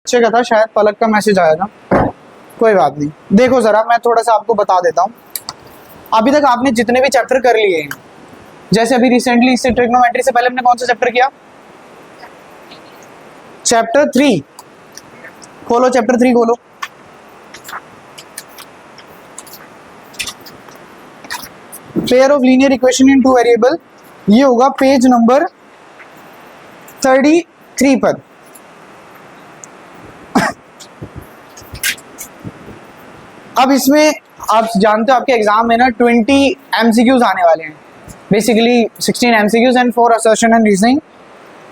बच्चे का था, शायद पलक का मैसेज आया था, कोई बात नहीं। देखो जरा मैं थोड़ा सा आपको बता देता हूँ। अभी तक आपने जितने भी चैप्टर कर लिए हैं, जैसे अभी रिसेंटली इससे ट्रिग्नोमेट्री से पहले हमने कौन सा चैप्टर किया? चैप्टर 3 खोलो, चैप्टर 3 खोलो। Pair of linear equation in two variable, ये होगा पेज नंबर 33 पर। अब इसमें आप जानते हो आपके एग्जाम में ना 20 एमसीक्यूज आने वाले हैं, basically 16 MCQs and 4 assertion and reasoning.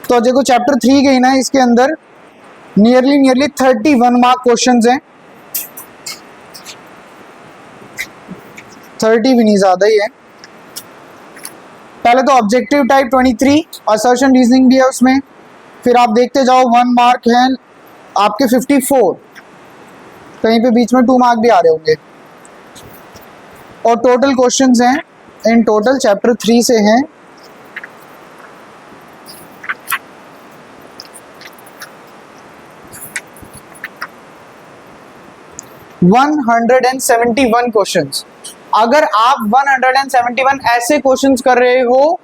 तो देखो चैप्टर 3 के ही ना, इसके अंदर नियरली 31 मार्क क्वेश्चंस हैं, 30 भी नहीं, ज्यादा ही है। पहले तो ऑब्जेक्टिव टाइप 23, असर्शन रीजनिंग भी है उसमें। फिर आप देखते जाओ 1 मार्क है आपके 54, कहीं पे बीच में 2 मार्क भी आ रहे होंगे। और टोटल क्वेश्चंस हैं इन टोटल चैप्टर 3 से हैं 171 क्वेश्चंस। अगर आप 171 ऐसे क्वेश्चंस कर रहे हो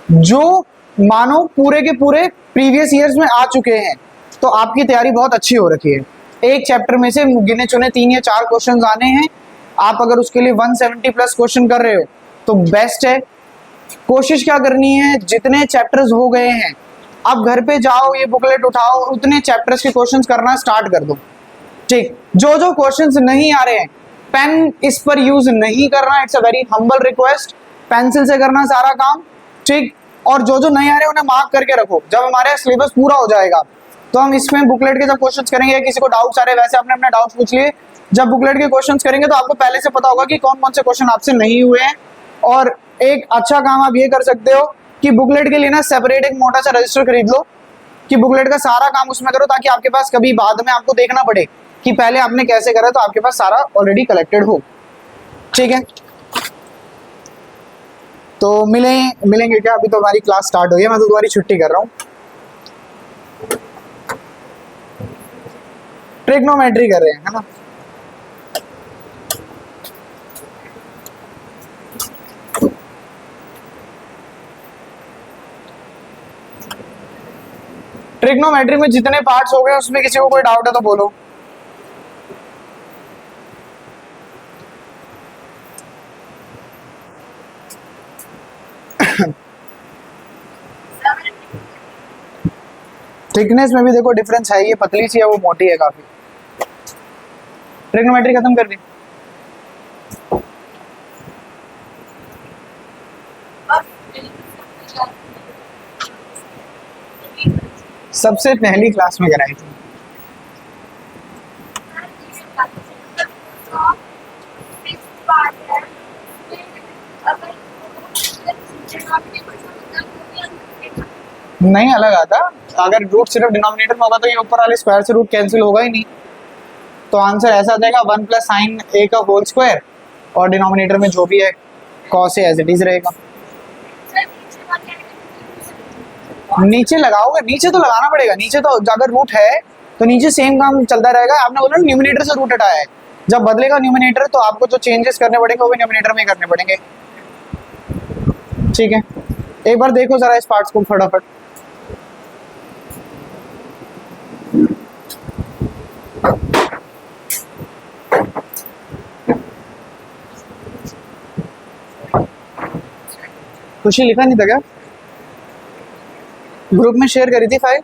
जो मानो पूरे के पूरे प्रीवियस ईयर्स में आ चुके हैं, तो आपकी तैयारी बहुत अच्छी हो रखी है। एक चैप्टर में से गिने चुने 3 या 4 क्वेश्चंस आने हैं, आप अगर उसके लिए 170 प्लस क्वेश्चन कर रहे हो तो बेस्ट है। कोशिश क्या करनी है, जितने चैप्टर्स हो गए हैं अब घर पे जाओ, ये बुकलेट उठाओ, उतने चैप्टर्स के क्वेश्चंस करना स्टार्ट कर दो। ठीक, जो जो क्वेश्चंस नहीं आ रहे हैं, पेन इस पर यूज नहीं करना, it's a very humble request, pencil से करना सारा काम। ठीक, और जो जो नहीं आ रहे उन्हें मार्क करके रखो। जब हमारे सिलेबस पूरा हो जाएगा तो हम इसमें बुकलेट के जब क्वेश्चंस करेंगे, किसी को डाउट्स आ रहे हैं, वैसे आपने अपने डाउट्स पूछ लिए, जब बुकलेट के क्वेश्चंस करेंगे तो आपको पहले से पता होगा कि कौन कौन से क्वेश्चन आपसे नहीं हुए हैं। और एक अच्छा काम आप ये कर सकते हो कि बुकलेट के लिए ना सेपरेट एक मोटा सा रजिस्टर खरीद लो, कि बुकलेट का सारा काम उसमें करो, ताकि आपके पास कभी बाद में आपको देखना पड़े कि पहले आपने कैसे करा, तो आपके पास सारा ऑलरेडी कलेक्टेड हो। ठीक है, तो मिलेंगे क्या? अभी तो हमारी क्लास स्टार्ट हुई है, मैं तो तुम्हारी छुट्टी कर रहा हूँ। ट्रिग्नोमेट्री कर रहे हैं, है ना? ट्रिग्नोमेट्री में जितने पार्ट्स हो गए उसमें किसी को कोई डाउट है तो बोलो। थिकनेस में भी देखो डिफरेंस है, ये पतली सी है, वो मोटी है काफी। ट्रिग्नोमेट्री खत्म कर दी। सबसे पहली क्लास में कराई थी। नहीं अलग आता, अगर रूट सिर्फ डिनोमिनेटर में होगा तो ये ऊपर वाले स्क्वायर से रूट कैंसिल होगा ही नहीं, तो आंसर ऐसा आ जाएगा 1 प्लस साइन ए का होल स्क्वायर, और डिनोमिनेटर में जो भी है cos a as it is रहेगा। नीचे लगाओगे, नीचे तो लगाना पड़ेगा, नीचे तो अगर रूट है तो नीचे सेम काम चलता रहेगा। आपने बोला न्यूमिनेटर से रूट हटाया है, जब बदलेगा न्यूमिनेटर तो आपको जो चेंजेस करने पड़ेंगे वो भी न्यूमिनेटर में करने पड़ेंगे। ठीक है, एक बार देखो जरा इस पार्ट्स को फटाफट। खुशी लिखा नहीं था क्या? ग्रुप में शेयर करी थी फाइल?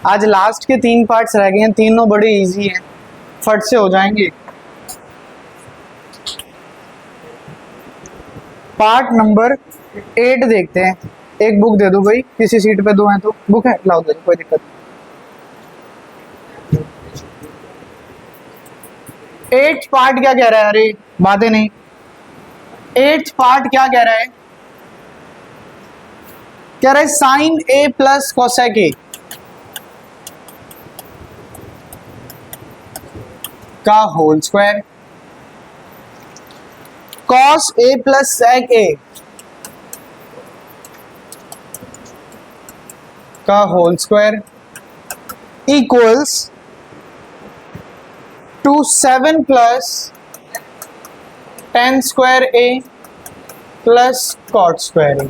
आज लास्ट के 3 पार्ट्स रह गए हैं, तीनों बड़े इजी हैं, फट से हो जाएंगे। पार्ट नंबर 8 देखते हैं। एक बुक दे दो भाई, किसी सीट पे 2 हैं तो बुक है, लाओ दे दो, कोई दिक्कत नहीं। 8th पार्ट क्या कह रहा है? अरे बातें नहीं, 8th पार्ट क्या कह रहा है? कह रहा है sine A plus cosec A. का whole square, cos a plus sec a का whole square equals to 7 plus tan square a plus cot square a।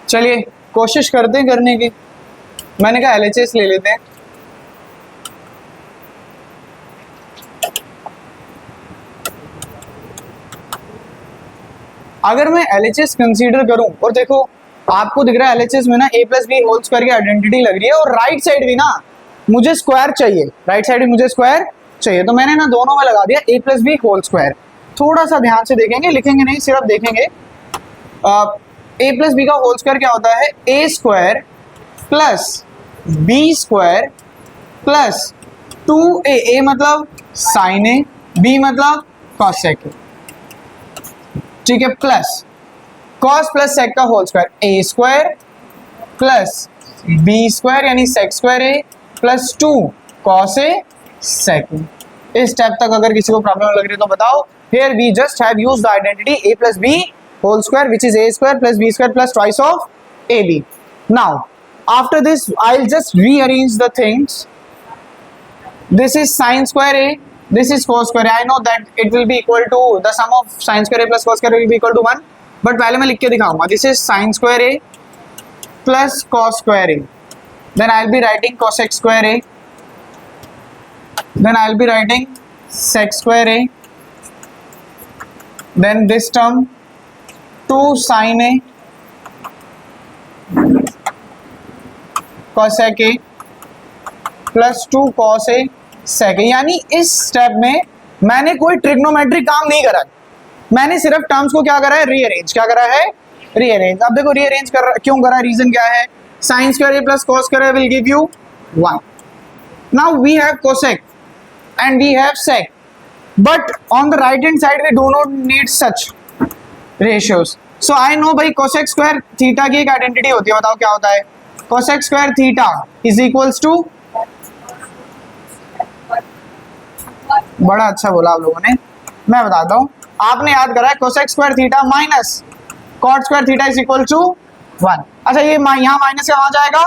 चलिए कोशिश करते हैं करने की। मैंने कहा LHS ले लेते हैं। अगर मैं LHS कंसीडर करूं और देखो आपको दिख रहा है LHS में ना a plus b whole square की आइडेंटिटी लग रही है और राइट साइड भी ना मुझे स्क्वायर चाहिए, राइट साइड भी मुझे स्क्वायर चाहिए, तो मैंने ना दोनों में लगा दिया a plus b whole square. थोड़ा सा ध्यान से देखेंगे, लिखेंगे नहीं, सिर्फ देखेंगे। a प्लस बी का होल स्क्वायर क्या होता है, a square plus B square plus 2a, a मतलब साइन ए, b मतलब कॉसेक ए, ठीक है, प्लस कॉस प्लस सेक का whole square a square plus b square यानी sec square a plus 2 cos A sec. इस step तक अगर किसी को प्रॉब्लम लग रही है तो बताओ। Here we just have used the identity a प्लस b whole square which is a square plus b square plus twice of ab. Now after this I'll just rearrange the things. This is sin square a, this is cos square a. I know that it will be equal to the sum of sin square a plus cos square a will be equal to 1, but पहले मैं लिख के दिखाऊंगा। This is sin square a plus cos square a, then I'll be writing cosec square a, then I'll be writing sec square a, then this term 2 sin a cosec a plus 2 cos a sec a। यानी इस step में मैंने कोई trigonometric काम नहीं करा, मैंने सिर्फ टर्म्स को क्या करा है, रीअरेंज। क्या करा है, रीअरेंज। अब देखो रीअरेंज क्यों करा, रीजन क्या है, sin square a plus cos square a will give you 1. Now we have cosec and we have sec, but on the right hand side we do not need such ratios. So I know भाई cosec square theta की एक identity होती है, बताओ क्या होता है, cosec square theta is equals to, बड़ा अच्छा बोला आप लोगों ने, मैं बताता हूँ। आपने याद करा है cosec square theta minus cot square theta is equal to 1। अच्छा ये यहाँ माइनस से वहां जाएगा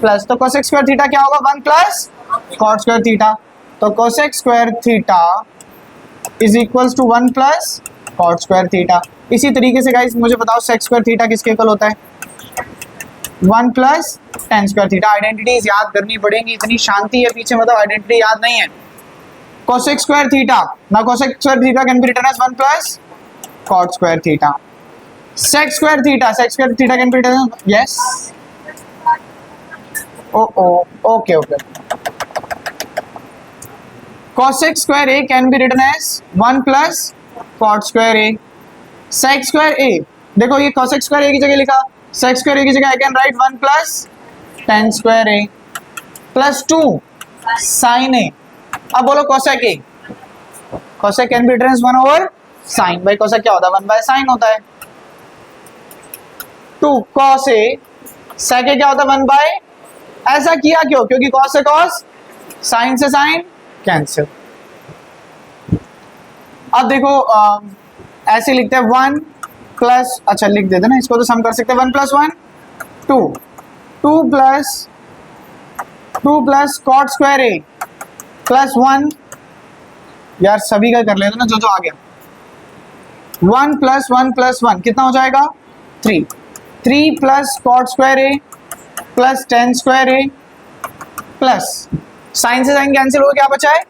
प्लस, तो cosec square थीटा क्या होगा, 1 प्लस cot square थीटा, तो cosec square theta is equals to 1 plus cot square theta. इसी तरीके से गाइस मुझे बताओ sec square थीटा किसके इक्वल होता है, 1 plus tan square theta. Identities याद करनी पड़ेंगी, इतनी शांति है पीछे, मतलब आइडेंटिटी याद नहीं है। cosec square theta, now cosec square theta can be written as 1 plus cot square theta. sec square theta can be written as, yes, okay, cosec square a can be written as 1 plus cot square a। sec square a, देखो ये cosec square a की जगह लिखा, sec square a की जगह I can write 1 plus tan square a plus 2 sin a। अब बोलो cosec a, cosec can be written as 1 over sin, भाई cosec क्या होता है, 1 by sin होता है। 2 cos a, sec a क्या होता है, 1 by, ऐसा किया क्यों, क्योंकि cos से cos, sin से sin कैंसिल। अब देखो ऐसे लिखते हैं 1 प्लस, अच्छा लिख देते ना इसको, तो सम कर सकते हैं 1 प्लस 1 2 प्लस कॉट स्क्वायर ए प्लस 1, यार सभी का कर लेते ना जो आ गया, 1 प्लस 1 प्लस 1 कितना हो जाएगा, 3 प्लस कॉट स्क्वायर ए प्लस tan स्क्वायर ए प्लस साइन से साइन कैंसिल हो, क्या बचा है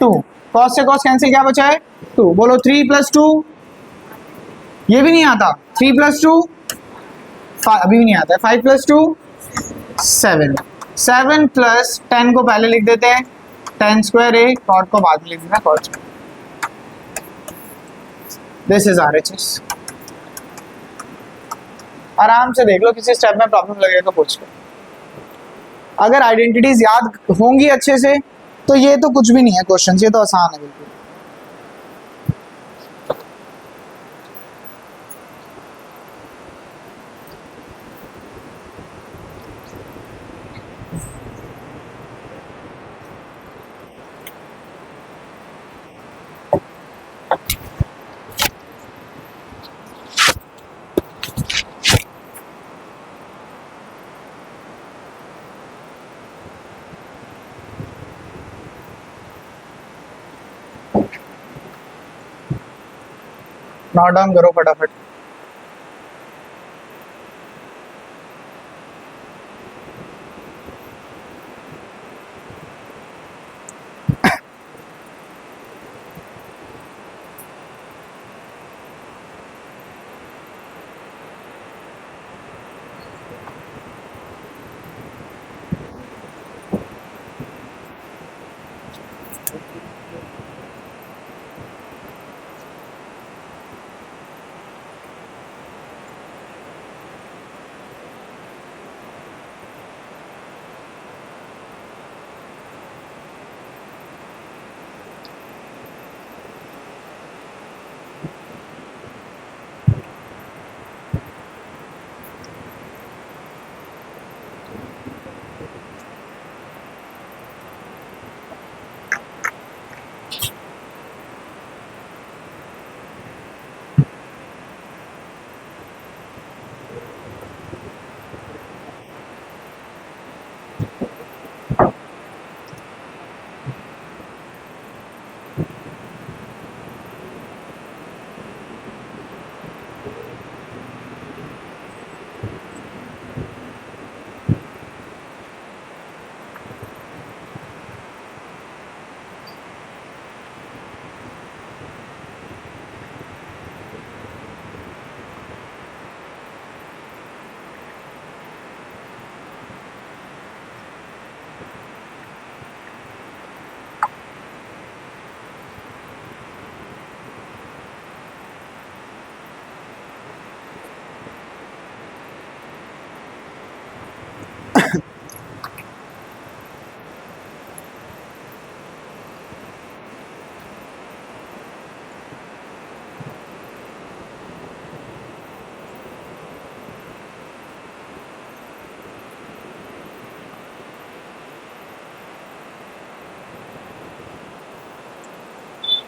2, कॉस से कॉस कैंसिल, क्या बचा है 2। बोलो 3 प्लस 2, ये भी नहीं आता, 3 प्लस 2 अभी भी नहीं आता है, 5 प्लस 2 7 प्लस 10 को पहले लिख देते हैं tan स्क्वायर ए, कॉट को बाद में लिख देना कॉट। This is RHS। आराम से देख लो, किसी स्टेप में प्रॉब्लम लगेगा तो पूछ लो। अगर आइडेंटिटीज याद होंगी अच्छे से तो ये तो कुछ भी नहीं है क्वेश्चन, ये तो आसान है बिल्कुल। नोट डाउन करो फटाफट।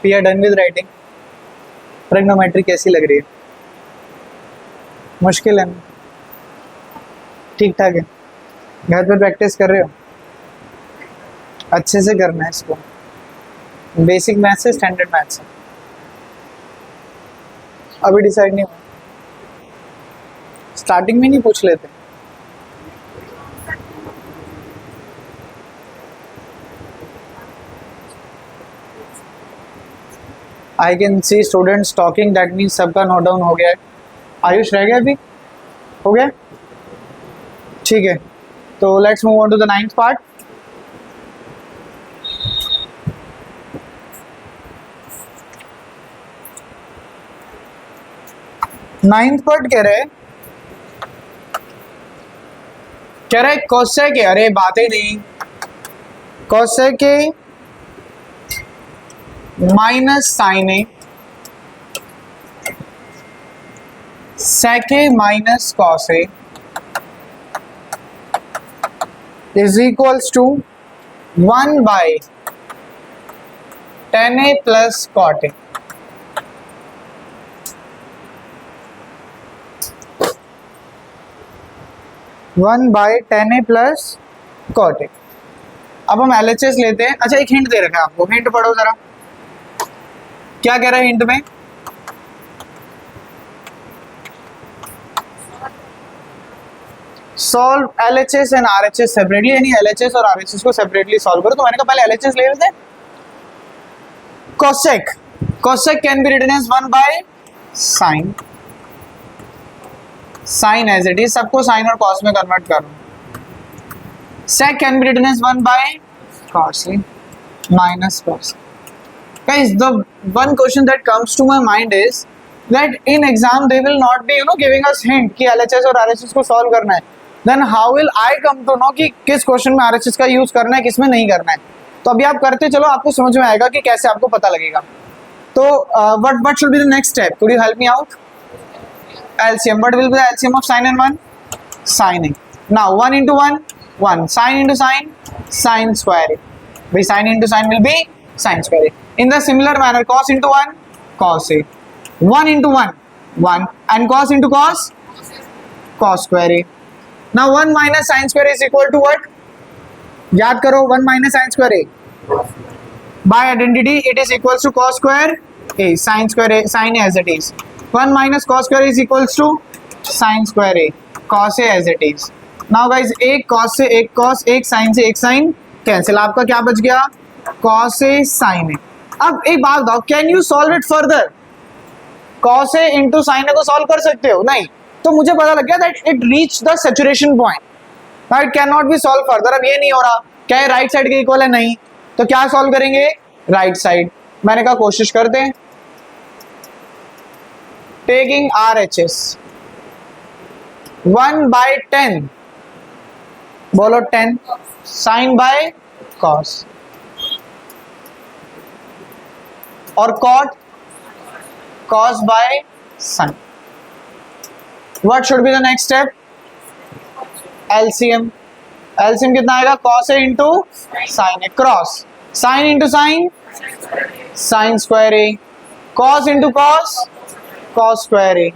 We are done with writing. Trigonometry कैसी लग रही है? मुश्किल है ना? ठीक ठाक है? घर पर प्रैक्टिस कर रहे हो? अच्छे से करना है इसको। बेसिक मैथ्स से स्टैंडर्ड मैथ्स है। अभी डिसाइड नहीं हुआ, स्टार्टिंग में नहीं पूछ लेते? I can see students talking, that means सबका नोट डाउन हो गया है। आयुष रह गया अभी? हो गया? ठीक है, तो let's move on to the 9th part. Ninth part कह रहे कोसेक, अरे बातें नहीं, cosec minus sine a, sec a minus cos a is equals to 1/tan a plus cot a. One by tan a plus cot a. अब हम LHS लेते हैं। अच्छा, एक हिंट दे रखा है आपको, हिंट पढ़ो जरा, क्या कह रहा है हिंट में? Solve LHS and RHS separately, यानी LHS और RHS को सेपरेटली सॉल्व करो। तो मैंने कहा पहले LHS ले लेते हैं। Cosec, cosec can be written as 1 sine, sine as it is, सबको साइन और कॉस में कन्वर्ट करो। Sec can be written as 1/cos A minus cos. Guys, the one question that comes to my mind is that in exam they will not be giving us hint कि LHS और RHS को solve करना है। Then how will I come to know कि किस question में RHS का use करना है, किस में नहीं करना है? तो अभी आप करते चलो, आपको समझ में आएगा कि कैसे आपको पता लगेगा। तो what should be the next step? Could you help me out? LCM. What will be the LCM of sin and 1? Sin A. Now 1 into 1, 1. Sin into sin, sin square A. By sin into sin will be sin square A. In the similar manner, cos into 1, cos A. 1 into 1, 1. And cos into cos, cos square A. Now 1 minus sin square A is equal to what? याद करो, 1 minus sin square A. By identity, it is equals to cos square A. Sin square A, sin A as it is. 1 minus cos square is equals to sin square a, cos a as it is. Now guys, एक cos से एक cos, एक sin से एक sin cancel, आपका क्या बच गया, cos a sin a. अब एक बात बताओ, can you solve it further? cos a into sin a को सॉल्व कर सकते हो? नहीं. तो मुझे पता लग गया that it reach the saturation point, it can not be solve further. अब ये नहीं हो रहा, क्या है राइट साइड के इक्वल है? नहीं. तो क्या सॉल्व करेंगे? Right side. मैंने कहा कोशिश करते हैं. टेकिंग RHS 1/10, बोलो 10 साइन बाय कॉस और cot cos by sine. What should be the next step? LCM. LCM कितना आएगा? cos a into sine a, cross sine into sine, sine square a, cos into cos, cos square a.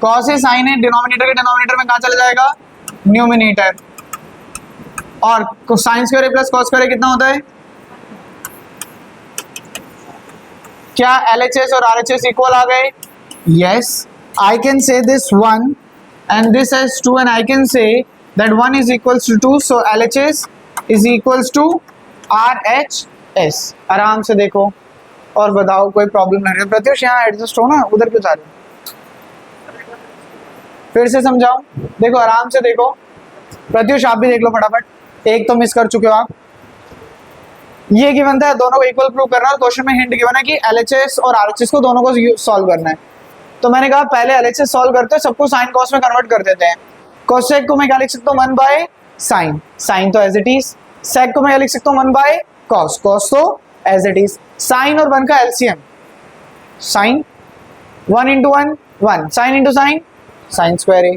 cos a sine a denominator के denominator में कहा चला जाएगा? Numerator. और sine square ए plus cos square ए कितना होता है? क्या LHS और RHS इक्वल आ गए? Yes. I can say this 1 and this as 2 and I can say that 1 is equals to 2, so LHS is equals to RHS. आराम से देखो और बताओ कोई प्रॉब्लम नहीं है. प्रत्युष यहाँ एडजस्ट हो ना, उधर क्यों जा रहे हो? फिर से समझाओ, देखो आराम से देखो. प्रत्युष आप भी देख लो फटाफट, एक तो मिस कर चुके हो आप. ये गिवन था दोनों को इक्वल प्रूव करना, और क्वेश्चन में हिंट गिवन है कि LHS और RHS को दोनों को सॉल्व करना है. तो मैंने कहा पहले LHS सॉल्व करते हैं, सबको साइन कॉस में कन्वर्ट कर देते हैं. कोसेक को मैं क्या लिख सकता हूँ? 1 बाय साइन, साइन तो एज इट इज. सेक को मैं क्या लिख सकता हूँ? 1 बाय कॉस, कॉस तो एज इट इज. साइन और 1 का LCM, sine 1 into 1 1, sine into sine, sine square A.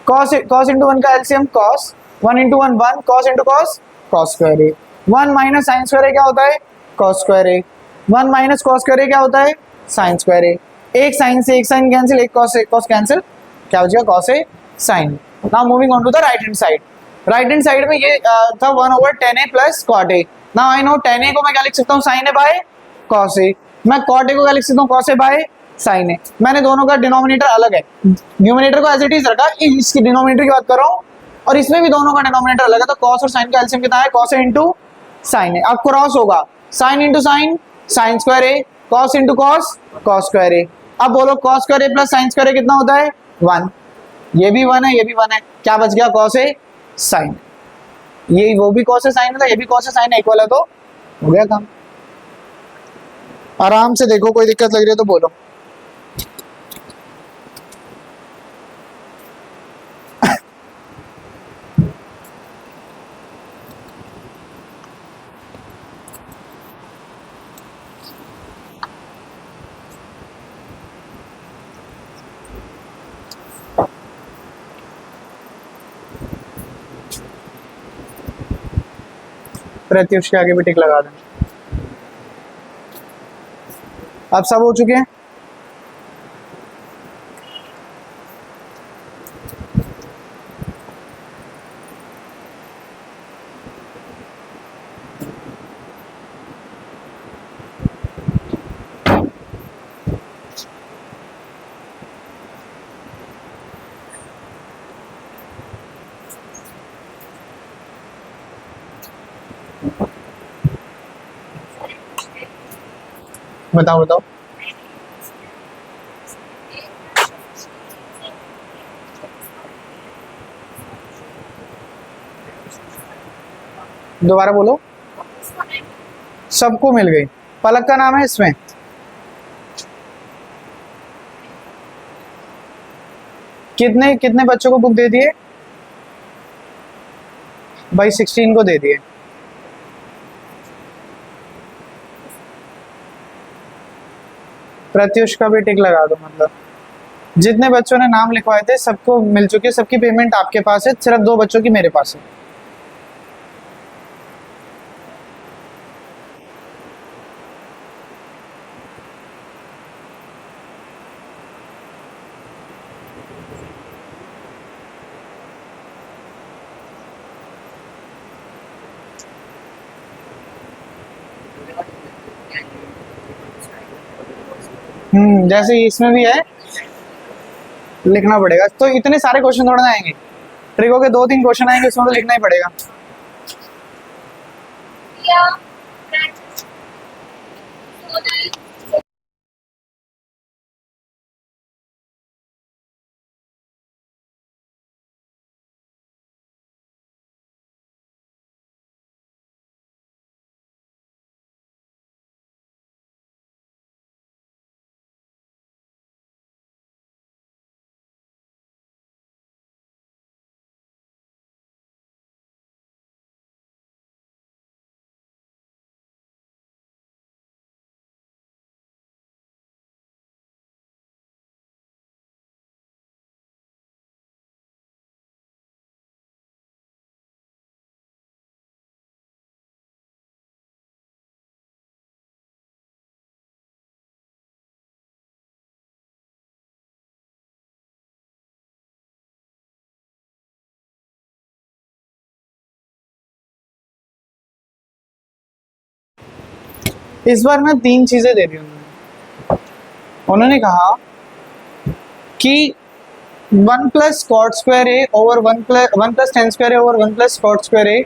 Cos cos into 1 का LCM cos, 1 into 1 1, cos into cos, cos square A. 1 minus sine square ए क्या होता है? Cos square A. 1 minus cos square ए क्या होता है? Sine square a. एक sine से एक साइन कैंसिल, एक कॉस कैंसिल, क्या हो जाएगा? Cos a sine. Now moving on to the right hand side. Right hand side में ये था 1/10a plus cot a. Now I know 10a को मैं क्या लिख सकता हूँ? Sine a by cos a. मैं कॉट ए को क्या लिख सकता हूँ? कॉस ए बाय साइन ए. मैंने दोनों का डिनोमिनेटर अलग है, न्यूमिनेटर को एज इट इज रखा, इसकी डिनोमिनेटर की बात कर रहा हूँ, और इसमें भी दोनों का डिनोमिनेटर अलग है. तो कॉस और साइन का एलसीएम कितना है? Cos A into sine A. अब क्रॉस होगा, sine into sine, sine square A, cos into cos, cos square A. अब बोलो cos स्क्वायर ए प्लस साइन स्क्वायर ए कितना होता है? 1. ये भी 1 है, ये भी 1 है, क्या बच गया? cos a sign. ये वो भी cos ए साइन है, ये भी cos ए साइन इक्वल है, तो हो गया काम. आराम से देखो, कोई दिक्कत लग रही है तो बोलो. प्रत्युष के आगे भी टिक लगा दें. अब सब हो चुके हैं. बताओ बताओ. दोबारा बोलो. सबको मिल गई. पलक का नाम है इसमें. कितने कितने बच्चों को बुक दे दिए भाई? 16 को दे दिए. प्रत्युष का भी टिक लगा दो. मतलब जितने बच्चों ने नाम लिखवाए थे सबको मिल चुके, सबकी पेमेंट आपके पास है, सिर्फ 2 बच्चों की मेरे पास है. जैसे इसमें भी है, लिखना पड़ेगा। तो इतने सारे क्वेश्चन थोड़ा ना आएंगे, ट्रिको के 2-3 क्वेश्चन आएंगे, उसमें तो लिखना ही पड़ेगा। इस बार मैं 3 चीजें दे रही हूँ। उन्होंने कहा कि 1 plus cot square a over 1 plus tan square a over 1 plus cot square a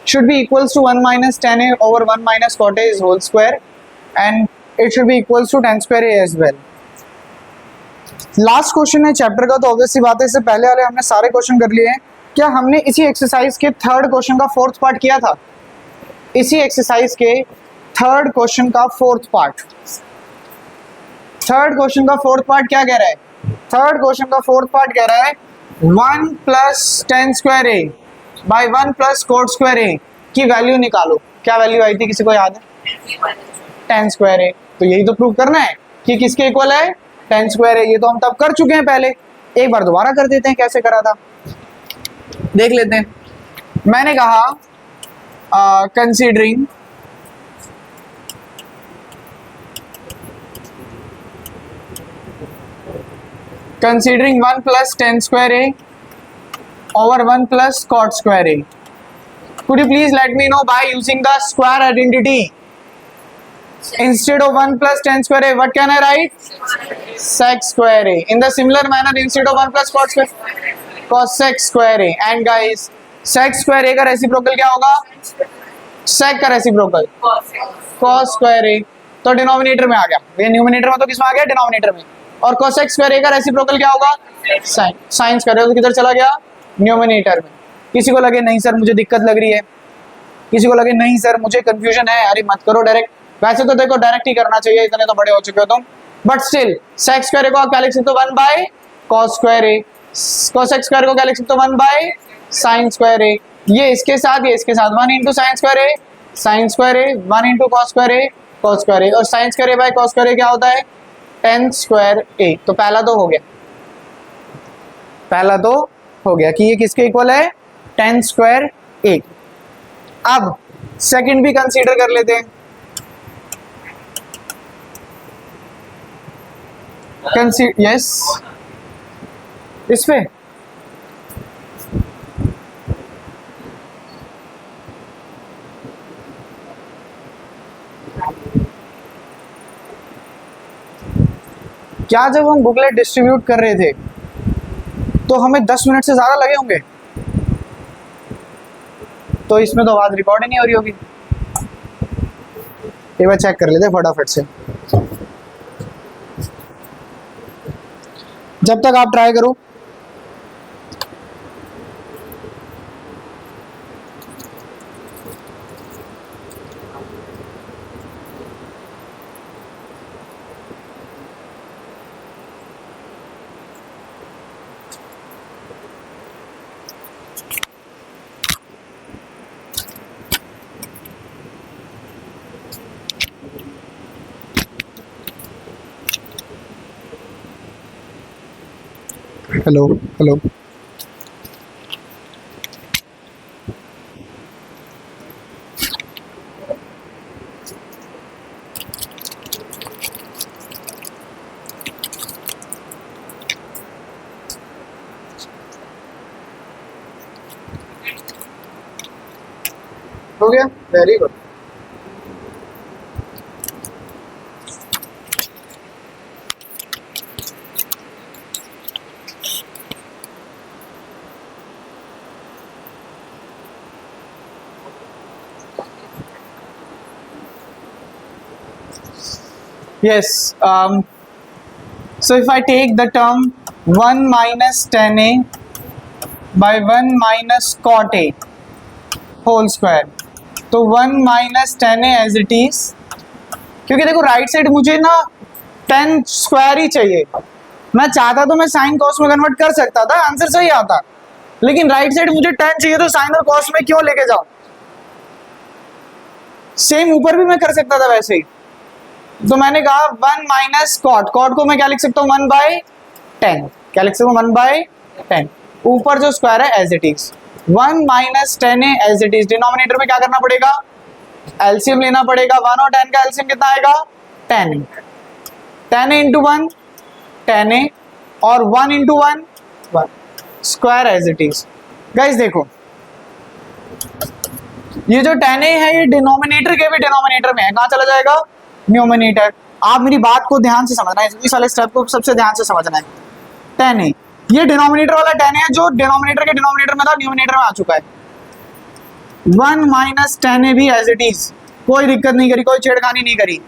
should be equals to 1 minus tan a over 1 minus cot a is whole square and it should be equals to tan square a as well। Last question है chapter का, तो obviously बात है, इससे पहले वाले हमने सारे क्वेश्चन कर लिए हैं। क्या हमने इसी एक्सरसाइज के थर्ड क्वेश्चन का फोर्थ पार्ट किया था? इसी एक्सरसाइज के थर्ड क्वेश्चन का फोर्थ पार्ट, थर्ड क्वेश्चन का फोर्थ पार्ट क्या कह रहा है? थर्ड क्वेश्चन का फोर्थ पार्ट कह रहा है 1 plus tan square A by 1 plus cot square A की वैल्यू निकालो। क्या वैल्यू आई थी, किसी को याद है? टेन स्क्वायर ए। तो यही तो प्रूव करना है कि किसके इक्वल है, टेन स्क्वायर ए। ये तो हम तब कर चुके हैं पहले, एक बार दोबारा कर देते हैं, कैसे करा था देख लेते हैं। मैंने कहा considering considering 1 plus tan square a over 1 plus cot square a, could you please let me know by using the square identity, instead of 1 plus tan square a what can I write? Sec square a। in the similar manner instead of 1 plus cot square cosec square a। and guys sec square a का reciprocal क्या होगा? sec का reciprocal cos square a। तो denominator में आ गया, ये numerator में तो किसमें आ गया? डिनोमिनेटर में। और cosec स्क्वायर a का रेसिप्रोकल क्या होगा? साइन। साइन स्क्वायर तो किधर चला गया? न्यूमिनेटर में। किसी को लगे नहीं सर मुझे दिक्कत लग रही है, किसी को लगे नहीं सर मुझे कंफ्यूजन है, अरे मत करो डायरेक्ट। वैसे तो देखो डायरेक्ट ही करना चाहिए, इतने तो बड़े हो चुके हो तुम, बट स्टिल sec स्क्वायर को आप क्या लिख सकते हो? 1 by cos square a। cosec square को क्या लिख सकते हो? 1 बाय साइन स्क्वायर a। ये इसके साथ 1 into sine square a, sine square a, 1 into cos square a, cos square a। और sine square a by cos square a क्या होता है? टेन स्क्वायर ए। तो पहला तो हो गया, पहला तो हो गया कि ये किसके इक्वल है? Ten square A. अब सेकंड भी कंसीडर कर लेते हैं। यस इस पे क्या जब हम बुकलेट डिस्ट्रीब्यूट कर रहे थे तो हमें 10 मिनट से ज़्यादा लगे होंगे? तो इसमें तो आवाज़ रिकॉर्ड ही नहीं हो रही होगी। एक बार चेक कर लेते हैं फटाफट से, जब तक आप ट्राई करो। हेलो हेलो हो गया, very good. yes, so if I take the term 1 minus tan a by 1 minus cot a whole square, तो 1 minus tan a as it is, क्योंकि देखो राइट साइड मुझे ना टेन स्क्वायर ही चाहिए। मैं चाहता तो मैं साइन कॉस में कन्वर्ट कर सकता था, आंसर सही आता, लेकिन राइट साइड मुझे टेन चाहिए तो साइन और कॉस में क्यों लेके जाऊं। सेम ऊपर भी मैं कर सकता था वैसे ही, तो मैंने कहा 1 माइनस कॉट, कॉट को मैं क्या लिख सकता हूँ 1 बाई 10, क्या लिख सकता हूँ 1 बाई 10, ऊपर जो स्क्वायर है as it is 1 minus tan a as it is. Denominator में क्या करना पड़ेगा, एलसीएम लेना पड़ेगा। 1 और 10 का एलसीएम कितना आएगा 10 ए, 10 ए इंटू 1 10 ए और 1 into 1 1, square as it is. Guys देखो ये जो 10 ए है ये डिनोमिनेटर के भी डिनोमिनेटर में है, कहाँ चला जाएगा न्यूमिनेटर। आप मेरी बात को ध्यान से समझना है, इस वाले स्टेप को सबसे ध्यान से समझना है। 10 ए ये डिनोमिनेटर वाला 10 है जो डिनोमिनेटर के डिनोमिनेटर में था न्यूमिनेटर में आ चुका है। 1 माइनस 10 ए भी एज इट इज, कोई दिक्कत नहीं करी, कोई छेड़खानी नहीं करी।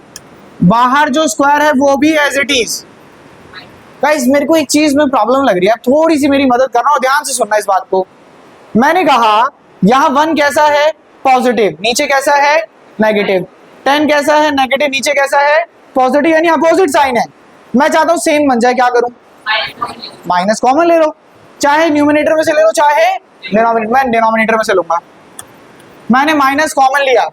बाहर जो स्क्वायर है वो भी एज इट इज। गाइस मेरे को एक चीज में प्रॉब्लम लग रही है, थोड़ी सी मेरी मदद करना और ध्यान से सुनना इस बात को। मैंने कहा यहाँ 1 कैसा है पॉजिटिव, नीचे कैसा है नेगेटिव, 10 कैसा है नेगेटिव, नीचे कैसा है पॉजिटिव, यानी अपोजिट साइन है। मैं चाहता हूँ सेम बन जाए, क्या करूं माइनस कॉमन ले लो, चाहे न्यूमिनेटर में से ले लो चाहे डिनोमिनेटर, मैं डिनोमिनेटर में से लूंगा। मैंने माइनस कॉमन लिया,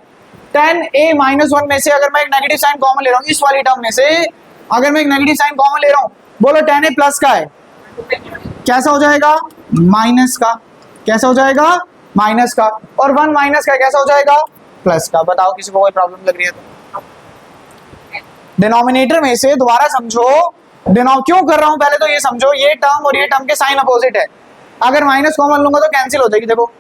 10 ए माइनस 1 में से अगर मैं एक नेगेटिव साइन कॉमन ले रहा हूँ, इस वाली टर्म में से अगर मैं एक नेगेटिव साइन कॉमन ले रहा हूँ, बोलो 10 ए प्लस का है कैसा हो जाएगा माइनस का, कैसा हो जाएगा माइनस का, और 1 माइनस का कैसा हो जाएगा प्लस का। बताओ किसी को कोई प्रॉब्लम लग रही है तो। डिनोमिनेटर में से दोबारा समझो, क्यों कर रहा हूं पहले तो ये समझो, ये टर्म और ये टर्म के साइन अपोजिट है। अगर माइनस कॉमन लूंगा तो कैंसिल हो जाएगी। देखो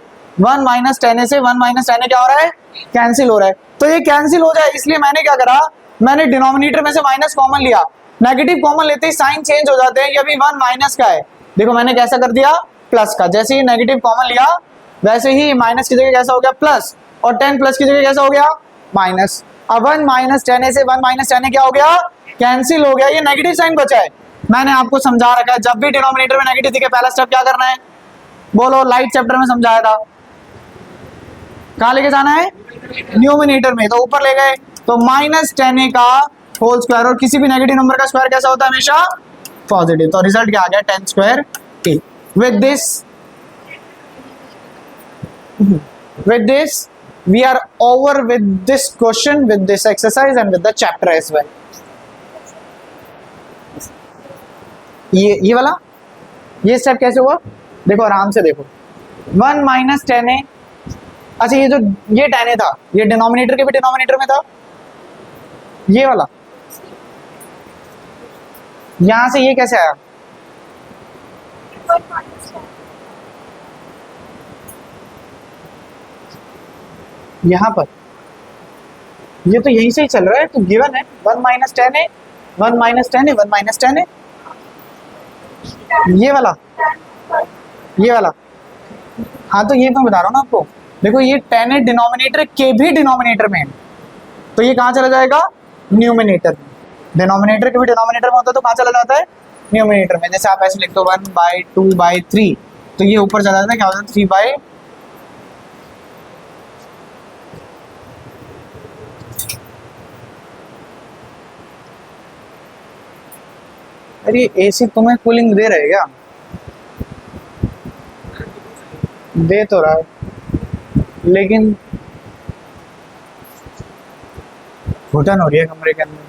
1 माइनस 10 से 1 माइनस 10 क्या हो रहा है कैंसिल हो रहा है, तो ये कैंसिल हो जाए इसलिए मैंने क्या करा, मैंने डिनोमिनेटर में से माइनस कॉमन लिया। नेगेटिव कॉमन लेते ही साइन चेंज हो जाते हैं, ये अभी 1 माइनस का है, देखो मैंने कैसा कर दिया प्लस का। जैसे ही नेगेटिव कॉमन लिया वैसे ही माइनस की जगह कैसा हो गया प्लस, और 10 प्लस की जगह कैसा हो गया माइनस। अब 1 माइनस 10 से 1 माइनस 10 क्या हो गया कैंसिल हो गया, ये नेगेटिव साइन बचा है। मैंने आपको समझा रखा है जब भी डिनोमिनेटर में नेगेटिव दिखे पहला स्टेप क्या करना है, बोलो लाइट चैप्टर में समझाया था, कहाँ लेके जाना है न्यूमिनेटर में, तो ऊपर ले गए तो माइनस 10 का होल स्क्वायर, और किसी भी नेगेटिव नंबर का स्क्वायर कैसा होता है हमेशा पॉजिटिव, तो रिजल्ट क्या आ गया 10 square A. with this we are over with this question, with this exercise and with the chapter as well। ये वाला ये स्टेप कैसे हुआ देखो आराम से देखो, 1 माइनस 10 ए, अच्छा ये जो ये 10 ए था ये डिनोमिनेटर के भी डिनोमिनेटर में था, ये वाला यहां से ये कैसे आया, यहां पर ये तो यहीं से ही चल रहा है, तो गिवन है 1 माइनस 10 ए 1 माइनस 10 ए 1 माइनस 10 ए, ये वाला हाँ, तो ये मैं बता रहा हूँ ना आपको, देखो ये 10 ए डिनोमिनेटर के भी डिनोमिनेटर में है, तो ये कहाँ चला जाएगा न्यूमिनेटर में। डिनोमिनेटर के भी डिनोमिनेटर में होता है तो कहाँ चला जाता है न्यूमिनेटर में। जैसे आप ऐसे लिख दो 1/2/3, तो ये ऊपर चला जाता है, क्या होता है 3/, अरे एसी तुम्हें कूलिंग दे रहे क्या, दे तो रहा है लेकिन घुटन हो रही है कमरे के अंदर।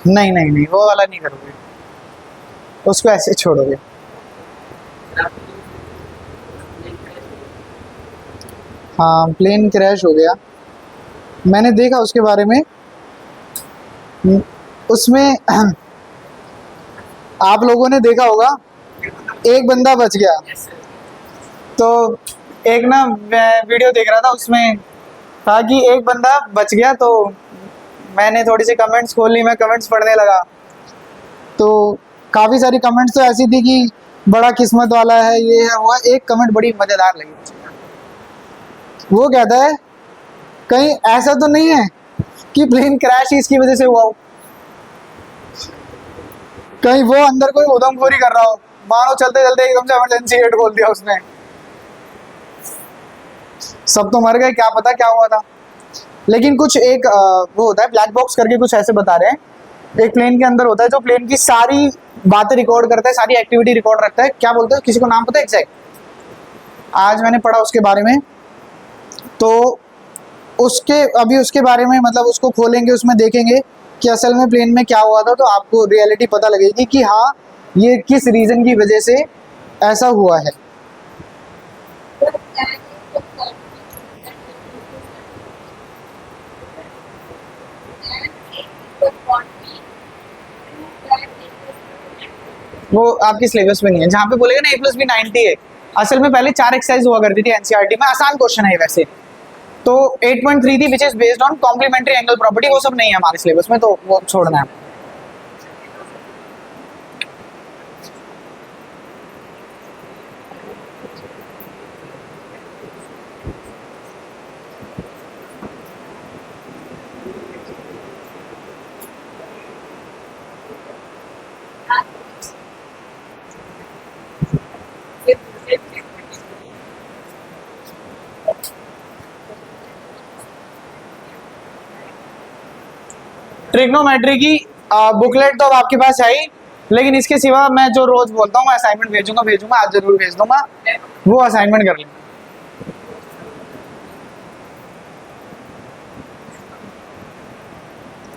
नहीं नहीं नहीं, वो वाला नहीं करोगे, उसको ऐसे छोड़ोगे। हाँ, प्लेन क्रैश हो गया, मैंने देखा उसके बारे में। उसमें आप लोगों ने देखा होगा, एक बंदा बच गया। तो एक ना मैं वीडियो देख रहा था, उसमें था कि एक बंदा बच गया, तो मैंने थोड़ी सी कमेंट्स खोल ली, मैं कमेंट्स पढ़ने लगा। तो काफ़ी सारी कमेंट्स तो ऐसी थी कि बड़ा किस्मत वाला है, ये है वो है। एक कमेंट बड़ी मज़ेदार लगी, वो कहता है कहीं ऐसा तो नहीं है कि प्लेन क्रैश ही इसकी वजह से हुआ हो, कहीं वो अंदर कोई उधमखोरी कर रहा हो, मानो चलते चलते एकदम से इमरजेंसी गेट खोल दिया उसने, सब तो मर गए, क्या पता क्या हुआ था। लेकिन कुछ एक वो होता है ब्लैक बॉक्स करके, कुछ ऐसे बता रहे हैं, एक प्लेन के अंदर होता है जो प्लेन की सारी बातें रिकॉर्ड करता है, सारी एक्टिविटी रिकॉर्ड रखता है। क्या बोलते हैं, किसी को नाम पता है एग्जैक्ट? आज मैंने पढ़ा उसके बारे में। तो उसके अभी उसके बारे में मतलब उसको खोलेंगे, उसमें देखेंगे कि असल में प्लेन में क्या हुआ था, तो आपको रियलिटी पता लगेगी कि हाँ ये किस रीज़न की वजह से ऐसा हुआ है। वो आपकी सिलेबस में नहीं है, जहाँ पे बोलेगा ना A+B 90 है, असल में पहले 4 एक्सरसाइज हुआ करती थी एनसीईआरटी में, आसान क्वेश्चन है वैसे तो। 8.3 थी which is based on complementary angle property, वो सब नहीं है हमारे सिलेबस में, तो वो छोड़ना है। ट्रिग्नोमेट्री की बुकलेट तो अब आपके पास है ही, लेकिन इसके सिवा मैं जो रोज बोलता हूँ मैं असाइनमेंट भेजूंगा, आज जरूर भेज दूंगा, वो असाइनमेंट कर लें।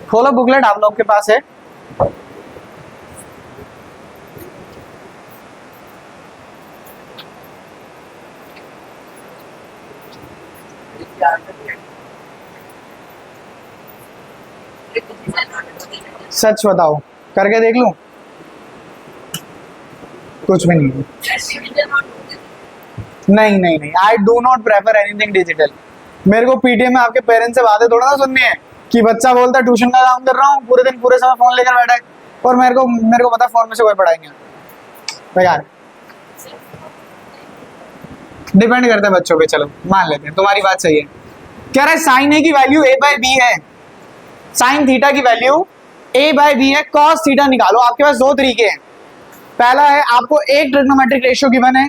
खोलो बुकलेट, आप लोग के पास है। सच बताओ, करके देख लूं? कुछ भी नहीं, नहीं, I do not prefer anything digital. मेरे को पीटीएम में आपके पेरेंट्स से बातें थोड़ा ना सुननी है कि बच्चा बोलता है ट्यूशन का काम कर रहा हूँ, पूरे दिन पूरे समय फोन लेकर बैठा है, और मेरे को पता फोन में से कोई पढ़ाई नहीं आता। यार डिपेंड करता है बच्चों पे, चलो मान लेते हैं तुम्हारी बात सही है। कह रहा है साइन ए की वैल्यू A/B है, साइन थीटा की वैल्यू A/B है, कॉस थीटा निकालो। आपके पास दो तरीके हैं, पहला है आपको एक ट्रिग्नोमेट्रिक रेशियो गिवन है,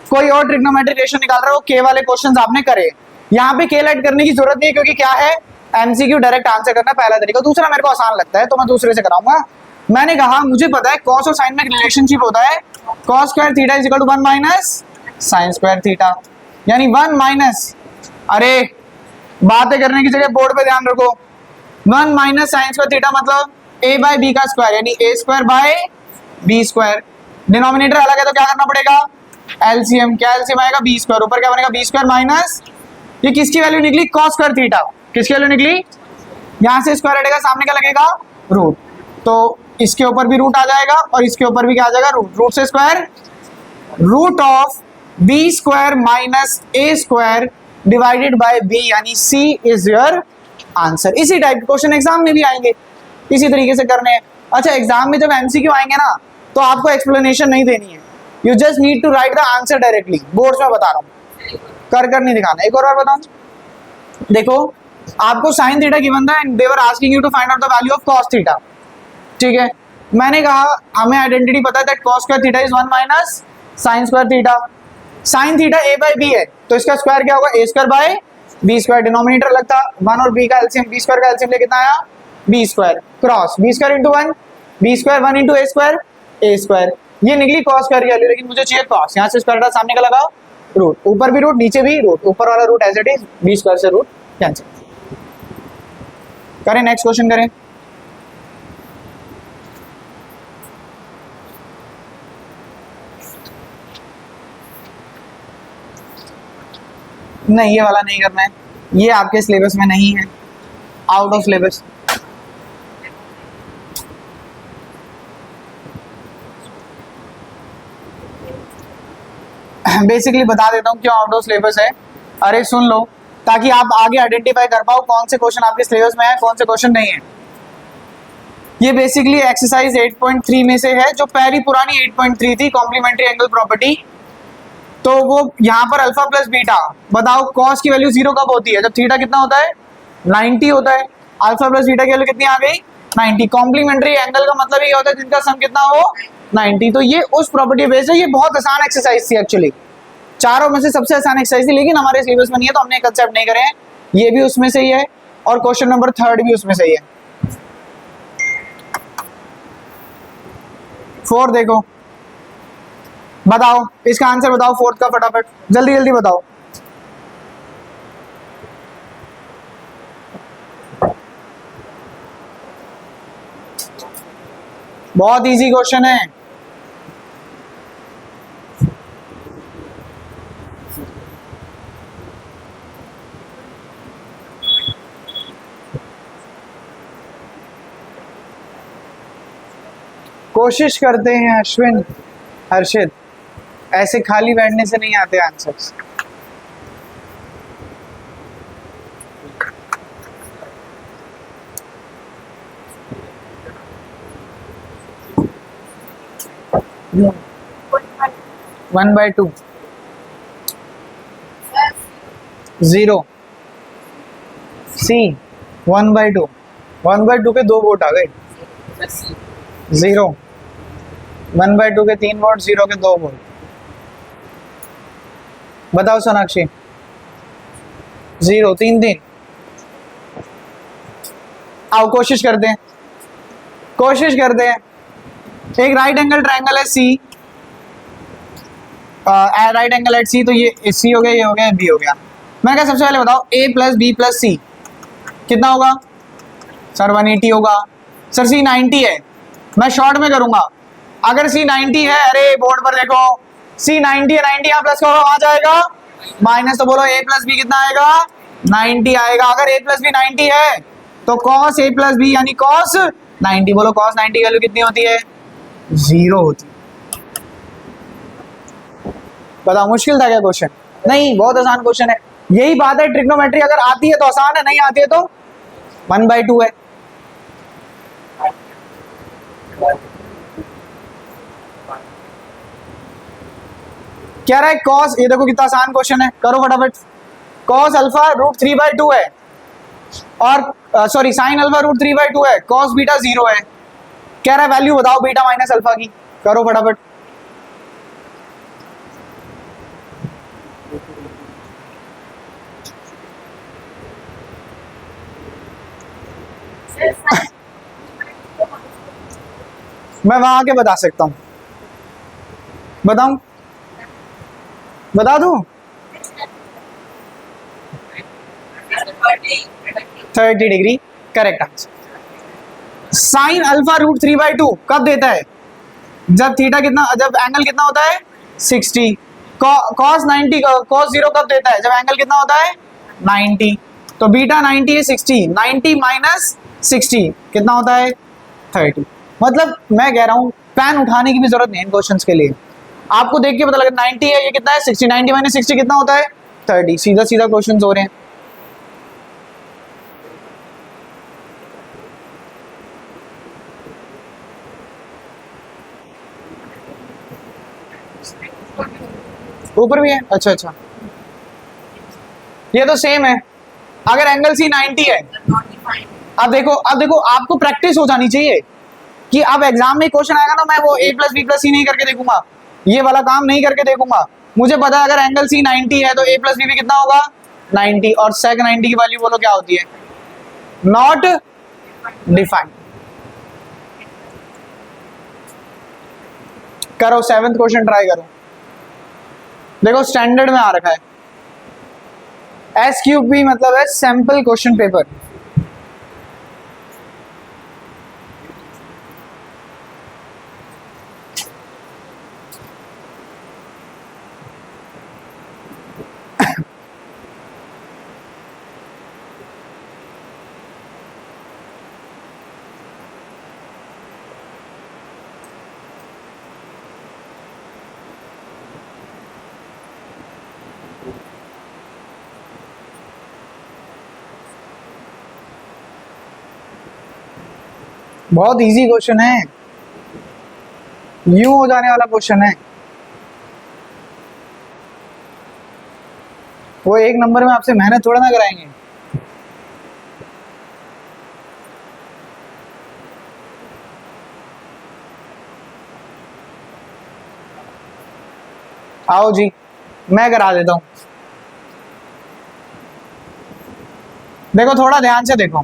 कोई और ट्रिग्नोमेट्रिक रेशियो निकाल रहे हो, के वाले क्वेश्चंस आपने करे, यहाँ पे के लेट करने की जरूरत नहीं है, क्योंकि क्या है एमसीक्यू डायरेक्ट आंसर करना पहला तरीका। दूसरा मेरे को आसान लगता है तो मैं दूसरे से कराऊंगा। मैंने कहा मुझे पता है कॉस और साइन में एक रिलेशनशिप होता है, cos square theta is equal to 1 minus sine square theta, यानी 1 माइनस, अरे बातें करने की जगह बोर्ड पे ध्यान रखो, 1 माइनस साइन स्क्वायर थीटा मतलब A/B का स्क्वायर, यानी A² / B²। डिनोमिनेटर अलग है तो क्या करना पड़ेगा, एलसीएम। क्या एलसीएम आएगा, B², ऊपर क्या बनेगा B² माइनस, ये किसकी वैल्यू निकली, कॉस स्क्वायर थीटा, किसकी वैल्यू निकली, यहाँ से स्क्वायर हटेगा, सामने क्या लगेगा रूट, तो इसके ऊपर भी रूट आ जाएगा और इसके ऊपर भी क्या आ जाएगा रूट, रूट से square, root of B² minus A² divided by B, यानी C इज योर आंसर। इसी टाइप के क्वेश्चन एग्जाम में भी आएंगे, इसी तरीके से करने हैं। अच्छा, एग्जाम में जब एमसीक्यू आएंगे ना तो आपको एक्सप्लेनेशन नहीं देनी है, you just need to write the answer directly, boards में बता रहा हूँ, कर नहीं दिखाना। एक और बार बताऊं, देखो आपको साइन थीटा गिवन था and they were asking you to find out the value of cos theta, ठीक है। मैंने कहा हमें आइडेंटिटी पता है that cos square theta is 1 minus sine square theta, sine theta A/B है तो इसका स्क्वायर क्या होगा, A² / B², डिनोमिनेटर अलग था 1 और B का एलसीएम, B² का एलसीएम कितना आया B², cross B² into 1, B² 1 into A², ये निकली कॉस स्क्वायर की वैल्यू, लेकिन मुझे चाहिए कॉस, यहाँ से स्क्वायर सामने का लगाओ रूट, ऊपर भी रूट नीचे भी रूट, ऊपर वाला root as it is, B² से रूट कैंसिल। करें नेक्स्ट क्वेश्चन करें। नहीं, ये वाला नहीं करना है, ये आपके सिलेबस में नहीं है, आउट ऑफ सिलेबस। बेसिकली बता देता हूँ क्यों आउट ऑफ सिलेबस है। अरे सुन लो, ताकि आप आगे आइडेंटिफाई कर पाओ कौन से क्वेश्चन आपके सिलेबस में है, कौन से क्वेश्चन नहीं है। ये बेसिकली एक्सरसाइज 8.3 में से है, जो पहली पुरानी 8.3 थी, कॉम्प्लीमेंट्री एंगल प्रॉपर्टी। तो वो यहाँ पर अल्फा प्लस बीटा, बताओ कॉस की वैल्यू 0 कब होती है? जब थीटा कितना होता है? 90 होता है। अल्फा प्लस बीटा की वैल्यू कितनी आ गई? 90। कॉम्प्लीमेंट्री एंगल का मतलब ये होता है जिनका सम कितना हो? 90। तो ये उस प्रॉपर्टी बेस्ड है। ये बहुत आसान एक्सरसाइज थी एक्चुअली, चारों में से सबसे आसान एक्सरसाइज थी, लेकिन हमारे सिलेबस में नहीं है तो हमने कंसेप्ट नहीं करे हैं। ये भी उसमें से ही है और क्वेश्चन नंबर 3 भी उसमें से ही है। 4 देखो, बताओ इसका आंसर बताओ 4 का, फटाफट जल्दी जल्दी बताओ। बहुत इजी क्वेश्चन है। कोशिश करते हैं अश्विन, हर्षित, ऐसे खाली बैठने से नहीं आते आंसर्स। वन बाय टू, 0 सी, 1/2, 1/2 के 2 वोट आ गए, 0, 1/2 के 3 वोट, 0 के 2 वोट। बताओ सोनाक्षी, 0, 3 3। आओ कोशिश करते हैं, कोशिश करते हैं। एक राइट एंगल ट्रायंगल है सी, राइट एंगल एट सी, तो ये सी हो गया, ये हो गया, बी हो गया। मैं क्या, सबसे पहले बताओ a प्लस बी प्लस सी कितना होगा? सर 180 होगा। सर सी 90 है, मैं शॉर्ट में करूंगा। अगर सी 90 है, अरे बोर्ड पर देखो, सी 90 है, 90 यहाँ प्लस का होगा, वहां जाएगा माइनस, तो बोलो a प्लस बी कितना आएगा? 90 आएगा। अगर a प्लस बी 90 है तो cos a प्लस बी यानी cos 90, बोलो cos 90 की वैल्यू कितनी होती है? 0 होती है। बताओ मुश्किल था क्या क्वेश्चन? नहीं, बहुत आसान क्वेश्चन है। यही बात है, ट्रिग्नोमेट्री अगर आती है तो आसान है, नहीं आती है तो 1/2 है। क्या रहा है कॉस, ये देखो कितना आसान क्वेश्चन है, करो फटाफट। कॉस अल्फा √3/2 है, और सॉरी साइन अल्फा √3/2 है, कॉस बीटा 0 है। क्या रहा है वैल्यू बताओ बीटा माइनस अल्फा की, करो फटाफट। मैं वहां आके बता सकता हूं, बताऊं? बता दूं? 30 degree correct answer. Sine alpha √3/2 कब देता है? जब थीटा कितना, जब एंगल कितना होता है? 60। कॉस 90, कॉस 0 कब देता है? जब एंगल कितना होता है? 90। तो बीटा 90 है 60, 90 माइनस 60 कितना होता है? 30। मतलब मैं कह रहा हूं पेन उठाने की भी जरूरत नहीं इन क्वेश्चंस के लिए, आपको देख के पता लगे 90 है, ये कितना है? 60, 90 माइनस 60 कितना होता है? 30। सीधा सीधा क्वेश्चंस हो रहे हैं। ऊपर भी है, अच्छा अच्छा, ये तो सेम है। अगर एंगल सी 90 है, अब देखो, अब देखो आपको प्रैक्टिस हो जानी चाहिए कि अब एग्जाम में क्वेश्चन आएगा ना, मैं वो a प्लस बी प्लस सी नहीं करके देखूंगा, ये वाला काम नहीं करके देखूंगा। मुझे पता है अगर एंगल सी 90 है तो a प्लस बी भी कितना होगा? 90। और सेक 90 की वैल्यू बोलो क्या होती है? Not defined. करो 7th क्वेश्चन ट्राई करो, देखो स्टैंडर्ड में आ रखा है, SQP मतलब है सैंपल क्वेश्चन पेपर। बहुत इजी क्वेश्चन है, यूं हो जाने वाला क्वेश्चन है। वो एक नंबर में आपसे मेहनत थोड़ा ना कराएंगे। आओ जी, मैं करा देता हूं। देखो थोड़ा ध्यान से देखो,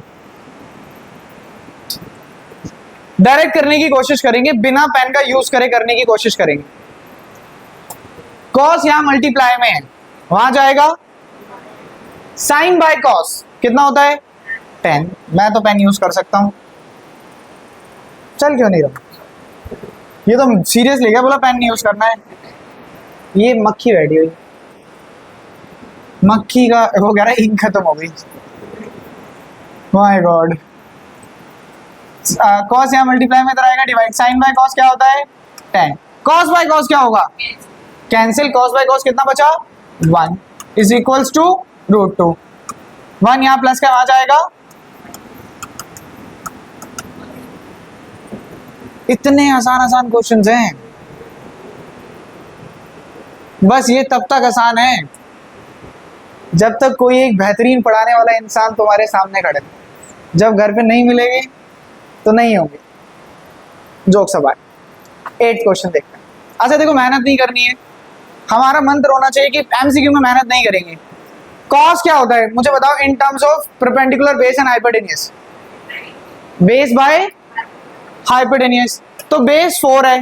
डायरेक्ट करने की कोशिश करेंगे, बिना पेन का यूज करे करने की कोशिश करेंगे। कॉस यहां मल्टीप्लाई में है, वहां जाएगा साइन बाय कॉस, कितना होता है 10। मैं तो पेन यूज कर सकता हूं, चल क्यों नहीं रहा, ये तो सीरियसली क्या बोला पेन नहीं यूज करना है। ये मक्खी बैठी हुई, मक्खी का वो कह रहा है इंक खत्म हो गई। माय गॉड, कॉस यहाँ मल्टीप्लाई में आएगा डिवाइड, साइन बाय कॉस क्या होता है 10, कॉस बाय कॉस क्या होगा कैंसिल, कॉस बाय कॉस कितना बचा 1 इज इक्वल्स टू √2। 1 यहाँ प्लस का वहां जाएगा, इतने आसान आसान क्वेश्चंस हैं। बस ये तब तक आसान है जब तक कोई एक बेहतरीन पढ़ाने वाला इंसान तुम्हारे सामने खड़े, जब घर पे नहीं मिलेंगे तो नहीं होंगे। जोक सवाल 8 क्वेश्चन देखते हैं। अच्छा देखो, मेहनत नहीं करनी है, हमारा मंत्र होना चाहिए कि एमसीक्यू में मेहनत नहीं करेंगे। कॉस क्या होता है मुझे बताओ in terms of perpendicular base and hypotenuse. Base by hypotenuse, तो बेस 4 है,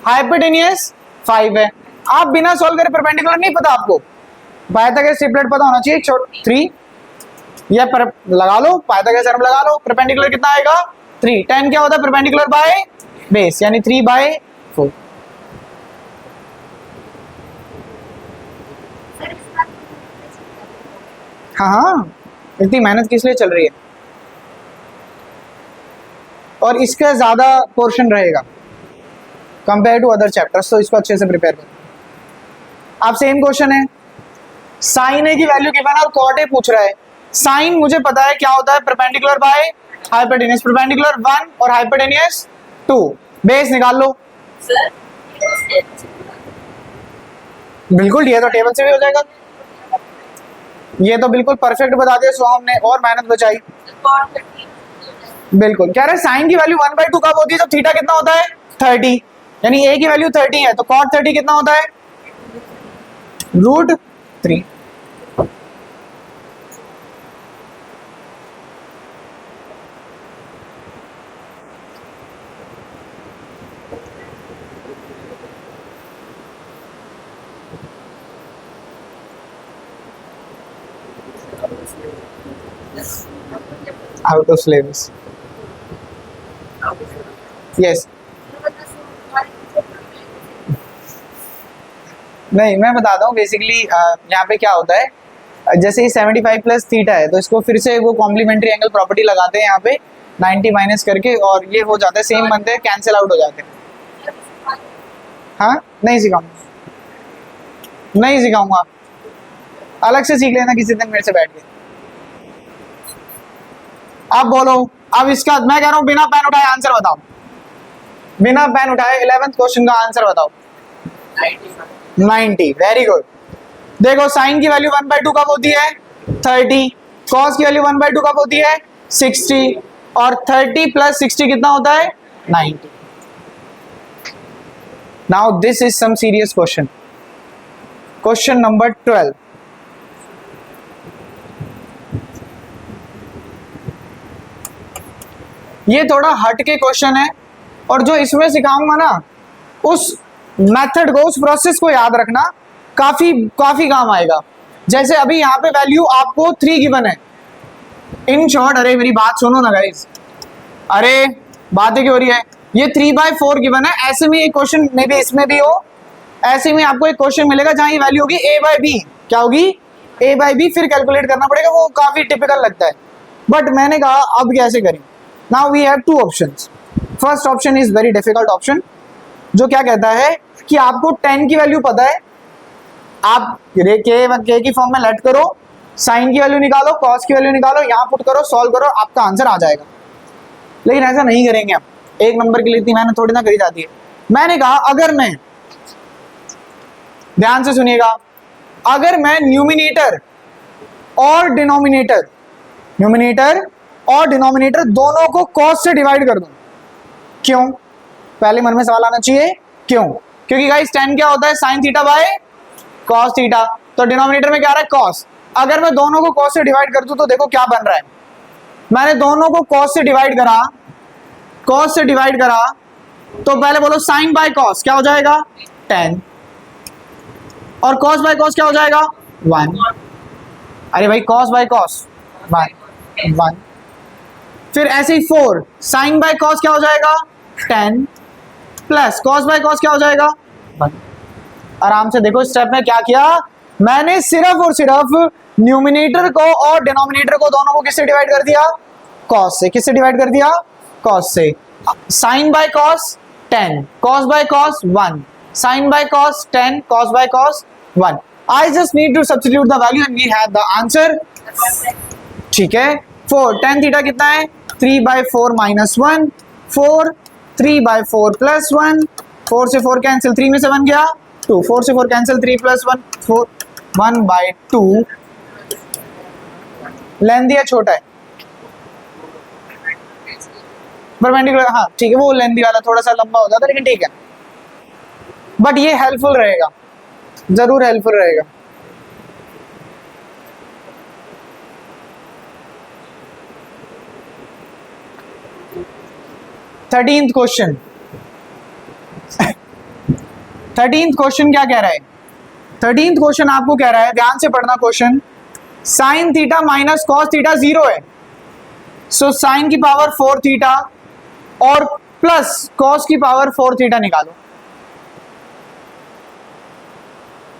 हाइपोटेन्यूज 5 है। आप बिना सॉल्व करे, परपेंडिकुलर नहीं पता आपको, पाइथागोरस ट्रिपलेट पता होना चाहिए 3 या पर लगा लो, पाइथागोरस थ्योरम लगा लो, परपेंडिकुलर कितना आएगा 3। 10 क्या होता है परपेंडिकुलर बाय बेस, यानी 3/4। हाँ हाँ, इतनी मेहनत किस लिए चल रही है, और इसका ज्यादा पोर्शन रहेगा कंपेयर टू अदर चैप्टर्स, तो इसको अच्छे से प्रिपेयर करो। आप सेम क्वेश्चन है, साइन ए की वैल्यू गिवन है और कॉट ए पूछ रहा है। साइन मुझे पता है क्या होता है परपेंडिकुलर बाय हाइपोटेन्यूज, परपेंडिकुलर 1 और हाइपोटेन्यूज 2, बेस निकाल लो। बिल्कुल, ये तो टेबल से भी हो जाएगा, ये तो बिल्कुल परफेक्ट बता दिया, सो हमने और मेहनत बचाई। बिल्कुल कह रहे साइन की वैल्यू 1/2 कब होती है, जब थीटा कितना होता है 30, यानी ए की वैल्यू 30 है, तो कॉट 30 कितना होता है √3। Out of syllabus, yes. नहीं, मैं बताता हूँ बेसिकली यहाँ पे क्या होता है, जैसे ही 75 प्लस थीटा है तो इसको फिर से वो कॉम्प्लीमेंट्री एंगल प्रॉपर्टी लगाते हैं यहाँ पे 90 माइनस करके, और ये हो जाता है सेम बनते हैं, कैंसिल आउट हो जाते हैं। हाँ नहीं सिखाऊंगा, नहीं सिखाऊंगा, अलग से सीख लेना किसी दिन मेरे से बैठ के। अब बोलो, अब इसका मैं कह रहा हूँ बिना पेन उठाए आंसर बताओ, बिना पेन उठाए 11th क्वेश्चन का आंसर बताओ। 90, वेरी गुड। देखो साइन की वैल्यू 1/2 कब होती है 30, कॉस की वैल्यू 1/2 कब होती है 60, और 30 प्लस 60 कितना होता है 90। Now this is some serious question, question number 12। ये थोड़ा हट के क्वेश्चन है, और जो इसमें सिखाऊंगा ना उस मेथड को, उस प्रोसेस को याद रखना, काफी काफी काम आएगा। जैसे अभी यहाँ पे वैल्यू आपको 3 गिवन है, इन शॉर्ट, अरे मेरी बात सुनो ना गाइस, अरे बातें क्यों हो रही है, ये 3/4 गिवन है। ऐसे में एक क्वेश्चन में भी इसमें भी हो, ऐसे में आपको एक क्वेश्चन मिलेगा जहां ये वैल्यू होगी a/b, क्या होगी a/b, फिर कैलकुलेट करना पड़ेगा, वो काफी टिपिकल लगता है। बट मैंने कहा अब कैसे करें, now we have 2 options. First option is very difficult option, जो क्या कहता है कि आपको 10 की वैल्यू पता है, आप के की फॉर्म में लेट करो, साइन की वैल्यू निकालो, कॉस की वैल्यू निकालो, यहाँ पुट करो, सॉल्व करो, आपका आंसर आ जाएगा। लेकिन ऐसा नहीं करेंगे हम, एक नंबर के लिए इतनी मेहनत थोड़ी ना करी जाती है। मैंने कहा अगर मैं, ध्यान से सुनिएगा, अगर मैं न्यूमिनेटर और डिनोमिनेटर दोनों को कॉस से डिवाइड कर दूं, क्यों? पहले मन में सवाल आना चाहिए क्यों? क्योंकि गाइस tan क्या होता है? sin theta by cos theta. तो डिनोमिनेटर में क्या आ रहा है? cos। अगर मैं दोनों को cos से डिवाइड कर दूं तो देखो क्या बन रहा है। मैंने दोनों को cos से डिवाइड करा, तो पहले बोलो sin बाय cos क्या हो जाएगा? tan। और cos बाय cos क्या हो जाएगा? 1। अरे भाई cos बाय cos 1। फिर ऐसे ही 4 sin बाय cos क्या हो जाएगा? tan plus cos by cos क्या हो जाएगा? 1। आराम से देखो स्टेप में क्या किया मैंने, सिर्फ और सिर्फ न्यूमिनेटर को और डिनोमिनेटर को दोनों को किससे डिवाइड कर दिया? cos से। किससे डिवाइड कर दिया? cos से। sin by cos 10, cos by cos 1, sin by cos 10, cos by cos 1। I just need to substitute the value and we have the answer। ठीक है, 4 tan थीटा कितना है? 3 बाय 4 माइनस 1, 4 3 बाय 4 प्लस 1, 4 से 4 cancel, 3 में से 1 गया 2, 4 से 4 cancel, 3 plus 1 4, 1 bye 2। Length दिया छोटा है, परपेंडिकुलर, हाँ ठीक है, वो लेंथी वाला थोड़ा सा लंबा हो जाता है, लेकिन ठीक है, बट ये हेल्पफुल रहेगा, जरूर हेल्पफुल रहेगा। थर्टीन्थ क्वेश्चन क्या कह रहा है? 13th क्वेश्चन आपको कह रहा है, ध्यान से पढ़ना question, sine theta minus cos theta 0 है, सो साइन की पावर 4 थीटा और प्लस कॉस की पावर 4 थीटा निकालो।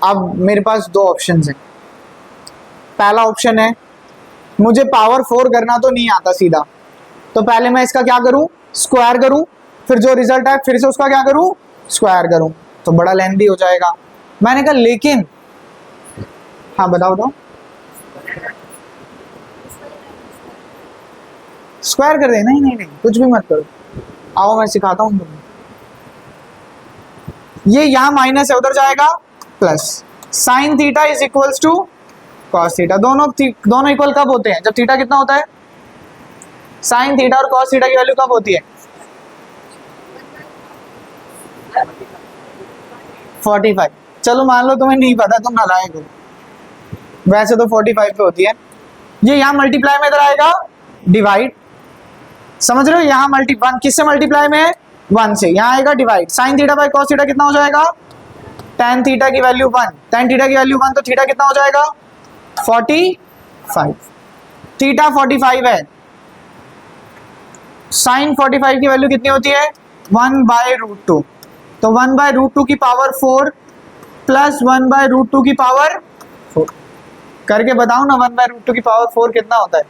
अब मेरे पास दो ऑप्शन हैं। पहला ऑप्शन है मुझे पावर 4 करना तो नहीं आता सीधा, तो पहले मैं इसका क्या करूं? स्क्वायर करूं, फिर जो रिजल्ट है फिर से उसका क्या करूं? स्क्वायर करूं, तो बड़ा लेंथी हो जाएगा। मैंने कहा लेकिन, हाँ बताओ, स्क्वायर कर दे। नहीं कुछ भी मत करो, आओ मैं सिखाता हूं तुम्हें। ये यहां माइनस है, उधर जाएगा plus. Sine theta is equals to cos theta. दोनों इक्वल कब होते हैं? जब थीटा कितना होता है? साइन थीटा और कॉस थीटा की वैल्यू कब होती है? 45। चलो मान लो तुम्हें नहीं पता, तुम नालायक हो, वैसे तो 45 पे होती है। ये यहाँ मल्टीप्लाई में इधर आएगा डिवाइड, समझ रहे हो? यहाँ वन किससे मल्टीप्लाई में है? 1 से। यहाँ आएगा divide, sine theta by cos theta कितना हो जाएगा? tan थीटा की वैल्यू 1, tan थीटा की वैल्यू 1, तो थीटा कितना हो जाएगा? 45। थीटा 45 है, साइन 45 की वैल्यू कितनी होती है? 1/√2। तो 1/√2 की पावर 4 प्लस 1/√2 की पावर 4 करके बताओ ना, 1/√2 की पावर 4 कितना होता है?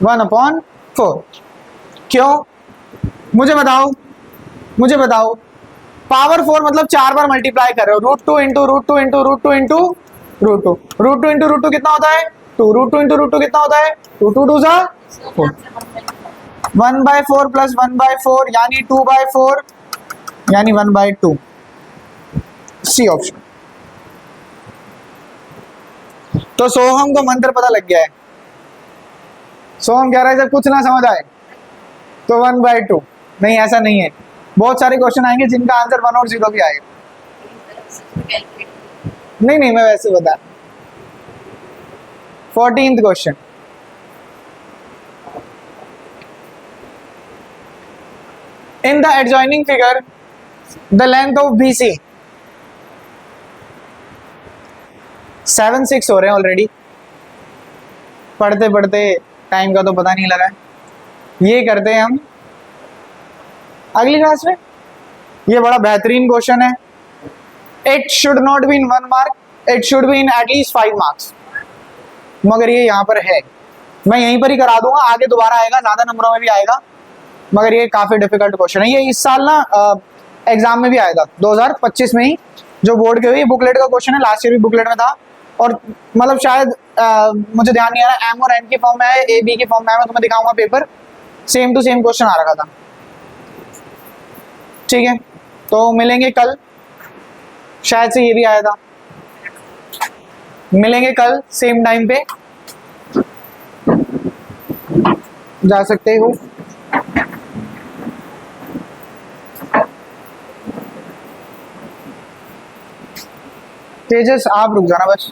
1/4। क्यों? मुझे बताओ, पावर 4 मतलब 4 बार मल्टीप्लाई कर रहे हो, √2 इंटू √2 इंटू √2 इंटू √2, √2 इंटू √2 कितना होता है? 2, √2 इंटू √2 कितना होता है? 2 2 2 4, 1/4 प्लस 1/4 यानी 2/4 यानी 1/2। C option. तो सोहम को मंत्र पता लग गया है। सोहम कह रहा है जब कुछ ना समझ आए तो 1/2। नहीं, ऐसा नहीं है, बहुत सारे क्वेश्चन आएंगे जिनका आंसर 1 और 0 भी आएगा। नहीं मैं वैसे बता। 14th question, in the adjoining figure the length of BC 7 6 हो रहे हैं ऑलरेडी, पढ़ते पढ़ते टाइम का तो पता नहीं लगा। ये करते हैं हम अगली क्लास में। ये बड़ा बेहतरीन क्वेश्चन है। It should not be in 1 mark, it should be in at least 5 marks, मगर ये यहाँ पर है। मैं यहीं पर ही करा दूंगा, आगे दोबारा आएगा, ज्यादा नंबरों में भी आएगा, मगर ये काफी डिफिकल्ट क्वेश्चन है। ये इस साल ना एग्जाम में भी आया था 2025 में ही, जो बोर्ड के हुई बुकलेट का क्वेश्चन है, लास्ट ईयर भी बुकलेट में था और मतलब शायद मुझे ध्यान नहीं आ रहा एम और एन की फॉर्म में है, ए बी की फॉर्म में है, मैं तुम्हें दिखाऊंगा paper, same to same question आ रखा था। ठीक है, तो मिलेंगे कल, शायद से ये भी आया था। मिलेंगे कल सेम टाइम पे, जा सकते हो। तेजस आप रुक जाना बस।